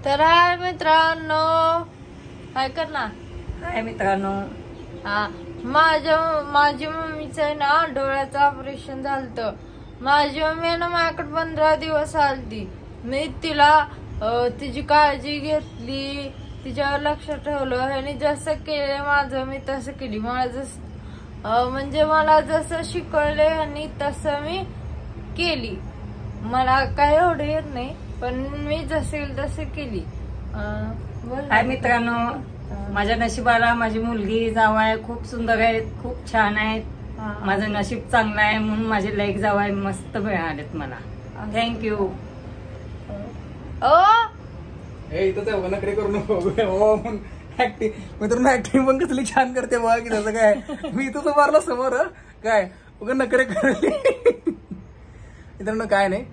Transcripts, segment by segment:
तर हाय मित्रांनो, काय कर ना. हाय मित्रांनो. हा, माझी मम्मीचं आहे ना डोळ्याचं ऑपरेशन झालं. माझी मम्मी ना माझ्याकडे 15 दिवस आलती. मी तिला तिची काळजी घेतली, तिच्यावर लक्ष ठेवलं. ह्यानी जसं केलं माझं मी तसं केली. मला जसं म्हणजे मला जसं शिकवले ह्यानी तसं मी केली. मला काय एवढं येत नाही, पण मी जसे तसे केली. हाय मित्रांनो, माझ्या नशिबाला माझी मुलगी जावाय खूप सुंदर आहेत, खूप छान आहेत. माझं नशीब चांगलं आहे म्हणून माझे लाईक जावाय मस्त मिळालेत मला. थँक्यू. नकडे करू नको. ऍक्टिंग मित्रांनो, ऍक्टिंग पण कसली छान करते बघा की तसं काय. मी इथं तो मारला समोर काय उगा नकडे करली. मित्रांनो काय नाही,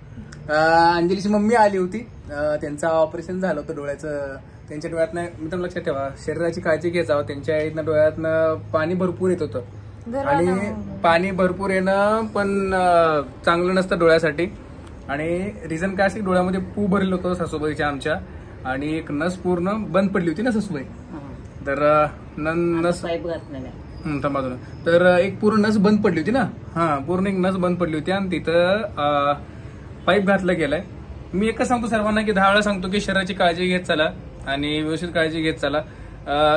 अंजलीची मम्मी आली होती. त्यांचं ऑपरेशन झालं होतं डोळ्याचं. त्यांच्या डोळ्यातनं मित्रांनो लक्षात ठेवा, शरीराची काळजी घ्या जावं. त्यांच्या इथनं डोळ्यातनं पाणी भरपूर येत होतं आणि पाणी भरपूर येणं पण चांगलं नसतं डोळ्यासाठी. आणि रिझन काय असं, डोळ्यामध्ये पू भरलं होतं सासूबाईच्या आमच्या, आणि एक नस पूर्ण बंद पडली होती ना सासूबाई. तर नस बाजूला तर एक पूर्ण नस बंद पडली होती ना. पूर्ण एक नस बंद पडली होती आणि तिथं पाईप घातलं गेलाय. मी एकच सांगतो सर्वांना की 10 वेळा सांगतो की शरीराची काळजी घेत चला आणि व्यवस्थित काळजी घेत चला.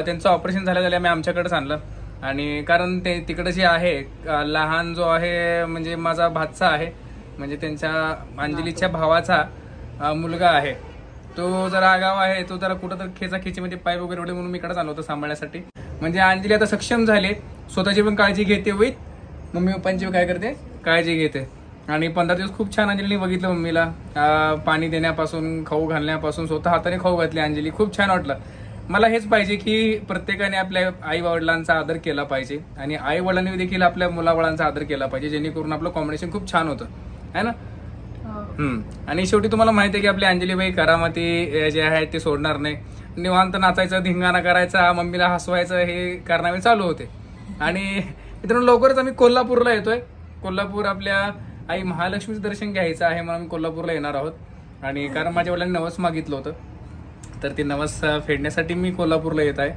त्यांचं ऑपरेशन झालं मी आमच्याकडेच आणलं. आणि कारण ते तिकडे जे आहे लहान जो आहे म्हणजे माझा भाचा आहे, म्हणजे त्यांच्या अंजलीच्या भावाचा मुलगा आहे. तो जरा आगाव आहे, तो जरा कुठं तर खेचाखेचीमध्ये पाईप वगैरे एवढे म्हणून मी इकडेच आलो होतो सांभाळण्यासाठी. म्हणजे अंजली आता सक्षम झाले, स्वतःची पण काळजी घेते, विथ मम्मी पप्पांची काय करते काळजी घेते. आणि 15 दिवस खूप छान अंजलीने बघितलं मम्मीला, पाणी देण्यापासून खाऊ घालण्यापासून स्वतः हाताने खाऊ घातली अंजली. खूप छान वाटलं. मला हेच पाहिजे की प्रत्येकाने आपल्या आई वडिलांचा आदर केला पाहिजे आणि आई वडिलांनी देखील आपल्या मुलाबाळांचा आदर केला पाहिजे, जेणेकरून आपलं कॉम्बिनेशन खूप छान होतं, है ना. आणि शेवटी तुम्हाला माहिती आहे की आपली अंजलीबाई करामती जे आहेत ते सोडणार नाही. निवांत नाचायचं, धिंगाणा करायचा, मम्मीला हसवायचं, हे कारनामे चालू होते. आणि मित्रांनो लवकरच आम्ही कोल्हापूरला येतोय. कोल्हापूर आपल्या आई महालक्ष्मीचं दर्शन घ्यायचं आहे म्हणून आम्ही कोल्हापूरला येणार आहोत. आणि कारण माझ्या वडिलांनी नवस मागितलं होतं, तर ते नवस फेडण्यासाठी मी कोल्हापूरला येत आहे.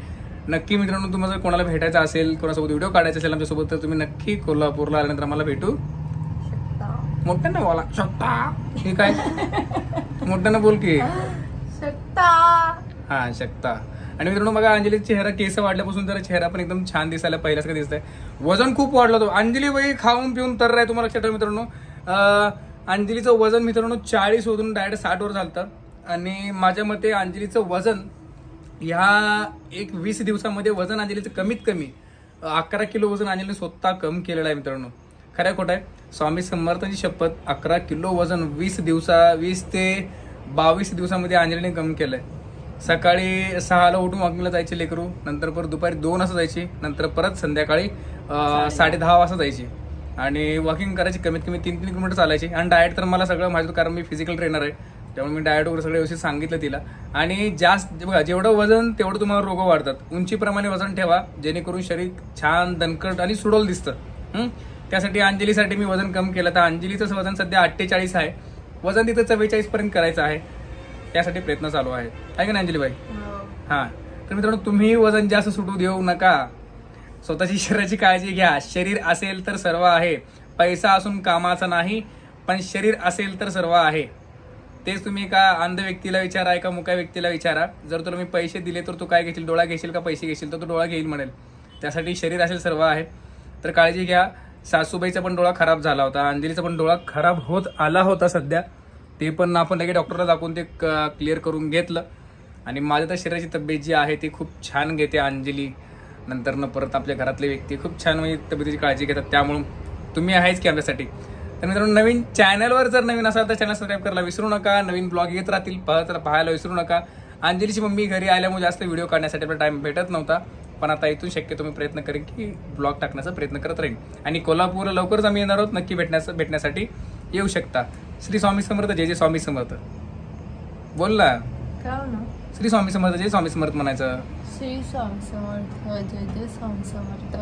नक्की मित्रांनो, तुम्हाला जर कोणाला भेटायचं असेल, कोणासोबत व्हिडिओ काढायचा असेल आमच्यासोबत, तर तुम्ही नक्की कोल्हापूरला आल्यानंतर मला भेटू मोठ्यानं बोला शकता. हे काय मोठ्यानं बोल की शकता. हा शकता. आणि मित्रांनो बघा, अंजलीचा चेहरा केस वाढल्यापासून जरा चेहरा पण एकदम छान दिसायला पहिल्याच का दिसतंय. वजन खूप वाढलं होतं. अंजली बाई खाऊन पिऊन तर आहे, तुम्हाला लक्षात ठेवा मित्रांनो. अंजलीचं वजन मित्रांनो 40 होऊन डायरेक्ट 60 वर झालं. आणि माझ्या मते अंजलीचं वजन ह्या 20 दिवसामध्ये वजन अंजलीचं कमीत कमी 11 किलो वजन अंजलीने स्वतः कम केलेलं आहे मित्रांनो. खरं खोटं आहे? स्वामी समर्थांची शपथ, 11 किलो वजन 20 ते 22 दिवसामध्ये अंजलीने कम केलंय. सकाळी 6ला उठून वॉकिंगला जायचे लेकरू, नंतर परत दुपारी 2 वाजता जायची, नंतर परत संध्याकाळी 10:30 वाजता जायची. आणि वॉकिंग करायची, कमीत कमी 3-3 किलोमीटर चालायची. आणि डाएट तर मला सगळं माहिती, कारण मी फिजिकल ट्रेनर आहे, त्यामुळे मी डाएट वगैरे सगळं व्यवस्थित सांगितलं तिला. आणि जास्त बघा, जेवढं वजन तेवढं तुम्हाला रोग वाढतात. उंचीप्रमाणे वजन ठेवा, जेणेकरून शरीर छान दणकट आणि सुडोल दिसतं. त्यासाठी अंजलीसाठी मी वजन कम केलं. तर अंजलीचं वजन सध्या 48 आहे, वजन तिथं 44 पर्यंत करायचं आहे. त्यासाठी प्रयत्न चालू आहे, आहे का नाही अंजलीबाई? हा. तर मित्रांनो, तुम्ही वजन जास्त सुटू देऊ नका. स्वतःची शरीराची काळजी घ्या. शरीर असेल तर सर्व आहे. पैसा असून कामाचा नाही, पण शरीर असेल तर सर्व आहे. तेच तुम्ही एका अंध व्यक्तीला विचारा, एका मुका व्यक्तीला विचारा, जर तुला मी पैसे दिले तर तू काय घेशील, डोळा घेशील का पैसे घेशील, तर तू डोळा घेईल म्हणेल. त्यासाठी शरीर असेल सर्व आहे. तर काळजी घ्या. सासूबाईचा पण डोळा खराब झाला होता, अंजलीचा पण डोळा खराब होत आला होता सध्या. ते पण आपण लगेच डॉक्टरला दाखवून ते क्लिअर करून घेतलं. आणि माझ्या तर शरीराची तब्येत जी आहे ती खूप छान घेते अंजली. नंतर परत आपल्या घरातले व्यक्ती खूप छान म्हणजे तब्येतीची काळजी घेतात. त्यामुळे तुम्ही आहेच की आमच्यासाठी. तर मित्रांनो, नवीन चॅनलवर जर नवीन असाल तर चॅनल सबस्क्राईब करायला विसरू नका. नवीन ब्लॉग येत राहतील, पाहायला विसरू नका. अंजलीची मम्मी घरी आल्यामुळे जास्त व्हिडिओ काढण्यासाठी आपला टाइम भेटत नव्हता, पण आता इथून शक्यतो मी प्रयत्न करेन की ब्लॉग टाकण्याचा प्रयत्न करत राहीन. आणि कोल्हापूरला लवकरच आम्ही येणार आहोत, नक्की भेटण्यासाठी येऊ शकता. श्री स्वामी समर्थ, जय जय स्वामी समर्थ. बोल ना. श्री स्वामी समर्थ, जय स्वामी समर्थ म्हणायचं. श्री स्वामी समर्थ, जय जय स्वामी समर्थ.